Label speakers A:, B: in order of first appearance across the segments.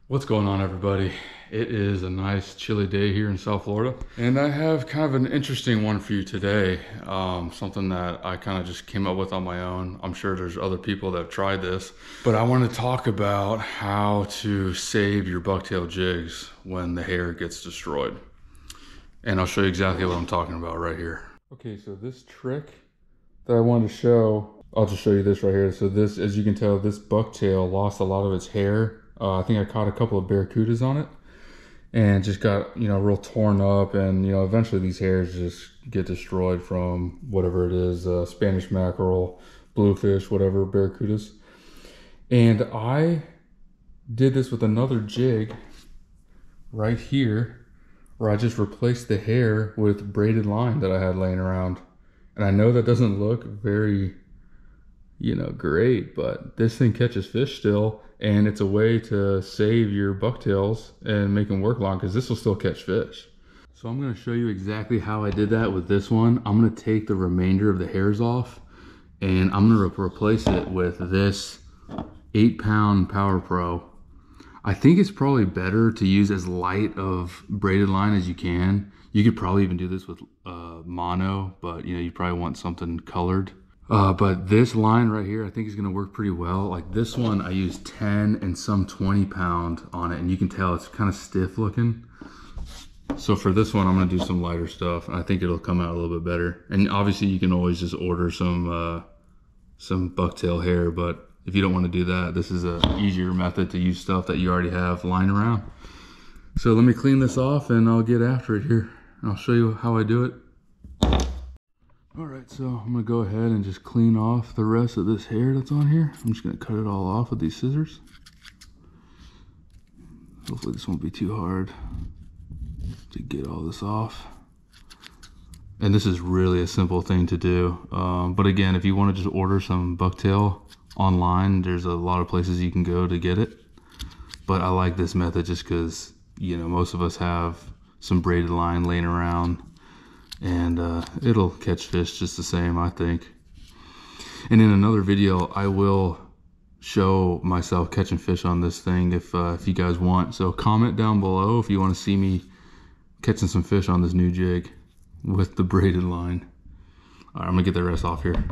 A: What's going on, everybody? It is a nice chilly day here in South Florida, and I have kind of an interesting one for you today. Something that I kind of just came up with on my own. I'm sure there's other people that have tried this, but I want to talk about how to save your bucktail jigs when the hair gets destroyed. And I'll show you exactly what I'm talking about right here. Okay, so this trick that I wanted to show, I'll just show you this right here. So this, as you can tell, this bucktail lost a lot of its hair. I think I caught a couple of barracudas on it and just got, real torn up, and, eventually these hairs just get destroyed from whatever it is, Spanish mackerel, bluefish, whatever, barracudas. And I did this with another jig right here where I just replaced the hair with braided line that I had laying around. And I know that doesn't look very, great, but this thing catches fish still, and it's a way to save your bucktails and make them work long, because this will still catch fish. So I'm going to show you exactly how I did that with this one. I'm going to take the remainder of the hairs off, and I'm going to replace it with this 8-pound Power Pro. I think it's probably better to use as light of braided line as you can. You could probably even do this with mono, but you probably want something colored. But this line right here, I think is going to work pretty well. Like this one, I used 10 and some 20 pound on it, and you can tell it's kind of stiff looking. So for this one, I'm going to do some lighter stuff. I think it'll come out a little bit better. And obviously you can always just order some bucktail hair, but if you don't want to do that, this is a easier method to use stuff that you already have lying around. So let me clean this off and I'll get after it here. And I'll show you how I do it. All right, so I'm gonna go ahead and just clean off the rest of this hair that's on here. I'm just gonna cut it all off with these scissors. Hopefully this won't be too hard to get all this off. And this is really a simple thing to do. But again, if you wanna just order some bucktail online, there's a lot of places you can go to get it. But I like this method just because, most of us have some braided line laying around, and it'll catch fish just the same, I think. And in another video, I will show myself catching fish on this thing if you guys want. So comment down below if you want to see me catching some fish on this new jig with the braided line. All right, I'm gonna get the rest off here.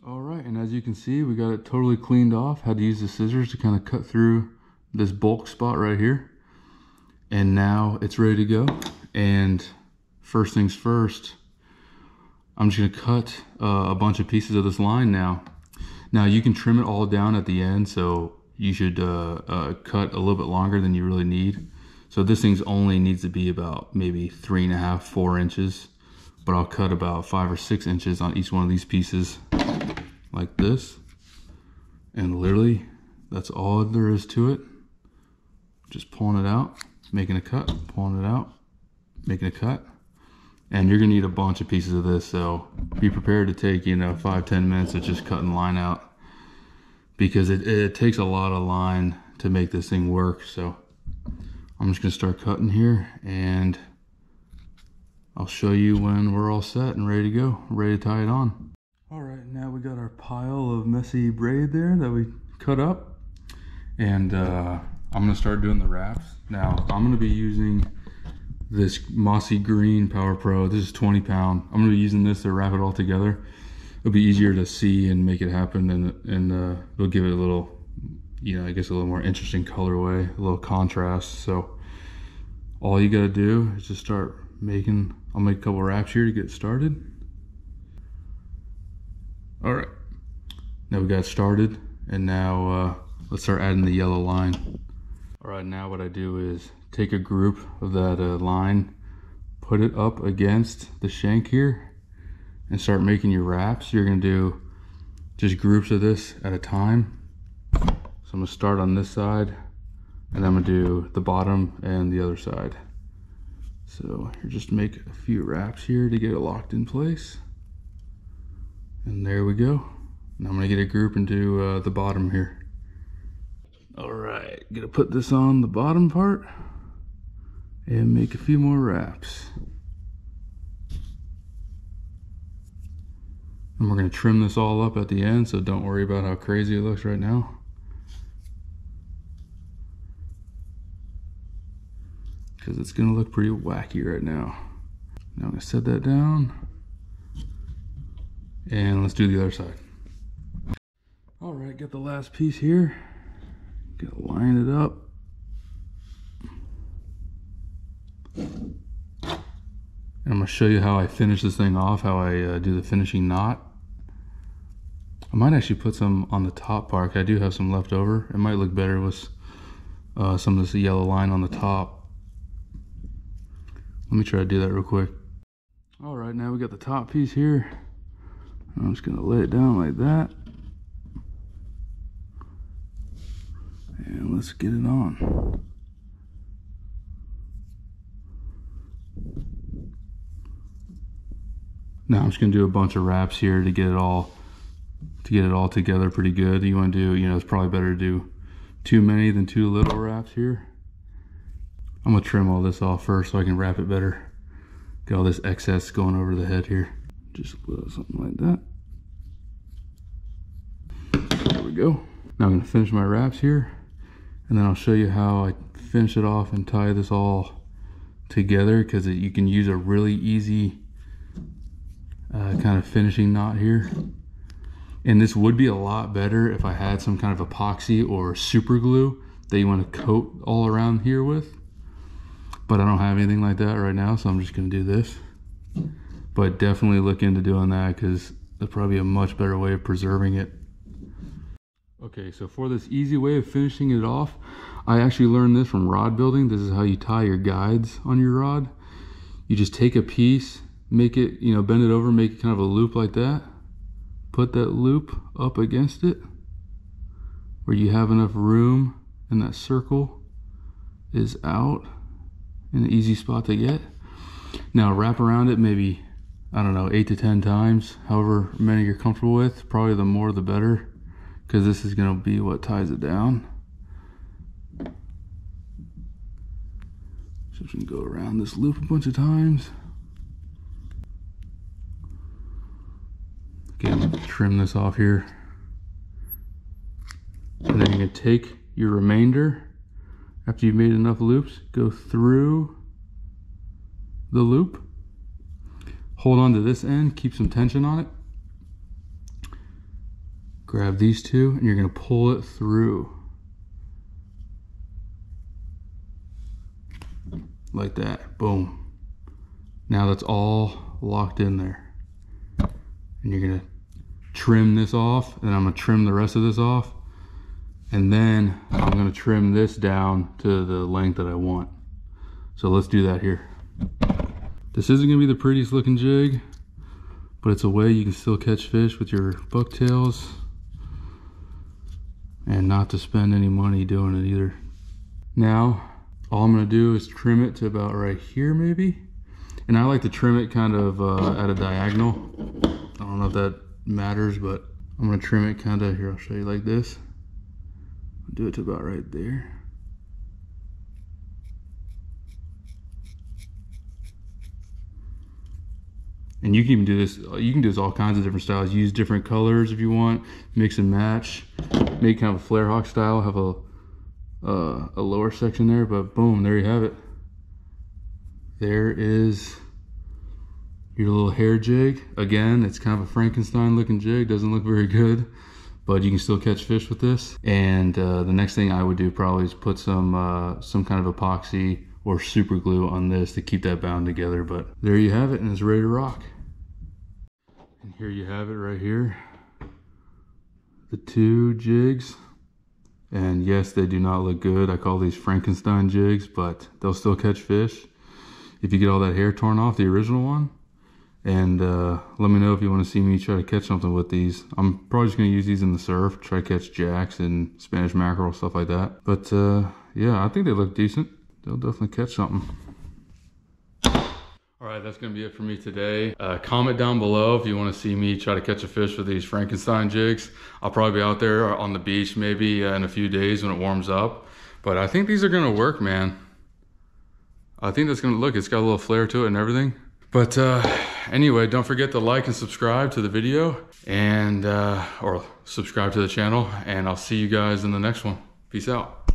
A: All right, and as you can see, we got it totally cleaned off. Had to use the scissors to kind of cut through this bulk spot right here. And now it's ready to go. And first things first, I'm just gonna cut a bunch of pieces of this line now. Now you can trim it all down at the end, so you should cut a little bit longer than you really need. So this thing's only needs to be about maybe 3.5, 4 inches, but I'll cut about 5 or 6 inches on each one of these pieces like this. And literally, that's all there is to it. Just pulling it out, making a cut, pulling it out, making a cut. And you're gonna need a bunch of pieces of this, so be prepared to take 5-10 minutes of just cutting line out, because it takes a lot of line to make this thing work. So I'm just gonna start cutting here, and I'll show you when we're all set and ready to go, ready to tie it on. All right, now we got our pile of messy braid there that we cut up, and I'm gonna start doing the wraps. Now I'm gonna be using this mossy green Power Pro. This is 20 pound. I'm gonna be using this to wrap it all together. It'll be easier to see and make it happen, and it'll give it a little, I guess a little more interesting colorway, a little contrast. So all you gotta do is just start making, I'll make a couple wraps here to get started. All right, now we got started, and now let's start adding the yellow line. All right, now what I do is take a group of that line, put it up against the shank here, and start making your wraps. You're gonna do just groups of this at a time. So I'm gonna start on this side, and I'm gonna do the bottom and the other side. So you just make a few wraps here to get it locked in place. And there we go. Now I'm gonna get a group and do the bottom here. All right, gonna put this on the bottom part and make a few more wraps. And we're gonna trim this all up at the end, so don't worry about how crazy it looks right now. because it's gonna look pretty wacky right now. Now I'm gonna set that down, and let's do the other side. All right, got the last piece here. Gonna line it up. And I'm gonna show you how I finish this thing off, how I do the finishing knot. I might actually put some on the top part. I do have some left over. It might look better with some of this yellow line on the top. Let me try to do that real quick. All right, now we got the top piece here. I'm just gonna lay it down like that. And let's get it on. Now I'm just gonna do a bunch of wraps here to get it all together pretty good. You want to do, you know, it's probably better to do too many than too little wraps here. I'm gonna trim all this off first so I can wrap it better. Get all this excess going over the head here. Just a little something like that. There we go. Now I'm gonna finish my wraps here, and then I'll show you how I finish it off and tie this all together, because you can use a really easy kind of finishing knot here. And this would be a lot better if I had some kind of epoxy or super glue that you want to coat all around here with. But I don't have anything like that right now, so I'm just gonna do this. But definitely look into doing that, because there's probably a much better way of preserving it. Okay, so for this easy way of finishing it off, I actually learned this from rod building. This is how you tie your guides on your rod. You just take a piece, make it, you know, bend it over, make it kind of a loop like that. Put that loop up against it where you have enough room, and that circle is out in an easy spot to get. Now wrap around it maybe, I don't know, 8 to 10 times, however many you're comfortable with. Probably the more the better, because this is gonna be what ties it down. So you can go around this loop a bunch of times. Okay, I'm gonna trim this off here. And then you're gonna take your remainder, after you've made enough loops, go through the loop, hold on to this end, keep some tension on it. Grab these two, and you're gonna pull it through. Like that, boom. Now that's all locked in there. And you're gonna trim this off, and I'm gonna trim the rest of this off, and then I'm gonna trim this down to the length that I want. So let's do that here. This isn't gonna be the prettiest looking jig, but it's a way you can still catch fish with your bucktails and not to spend any money doing it either. Now, all I'm gonna do is trim it to about right here maybe. And I like to trim it kind of at a diagonal. I don't know if that matters, but I'm gonna trim it kind of, here I'll show you, like this. I'll do it to about right there. And you can even do this, you can do this all kinds of different styles. Use different colors if you want, mix and match. Make kind of a flare hawk style, have a lower section there, but boom, there you have it. There is your little hair jig. Again, it's kind of a Frankenstein looking jig, doesn't look very good, but you can still catch fish with this. And the next thing I would do probably is put some kind of epoxy or super glue on this to keep that bound together. But there you have it, and it's ready to rock. And here you have it right here, the two jigs. And yes, they do not look good. I call these Frankenstein jigs, but they'll still catch fish if you get all that hair torn off the original one. And let me know if you want to see me try to catch something with these. I'm probably just going to use these in the surf, try to catch jacks and Spanish mackerel, stuff like that. But yeah, I think they look decent. They'll definitely catch something. All right, that's going to be it for me today. Comment down below if you want to see me try to catch a fish with these Frankenstein jigs. I'll probably be out there on the beach maybe in a few days when it warms up. But I think these are going to work, man. I think that's going to look, it's got a little flair to it and everything. But anyway, don't forget to like and subscribe to the video, and or subscribe to the channel, and I'll see you guys in the next one. Peace out.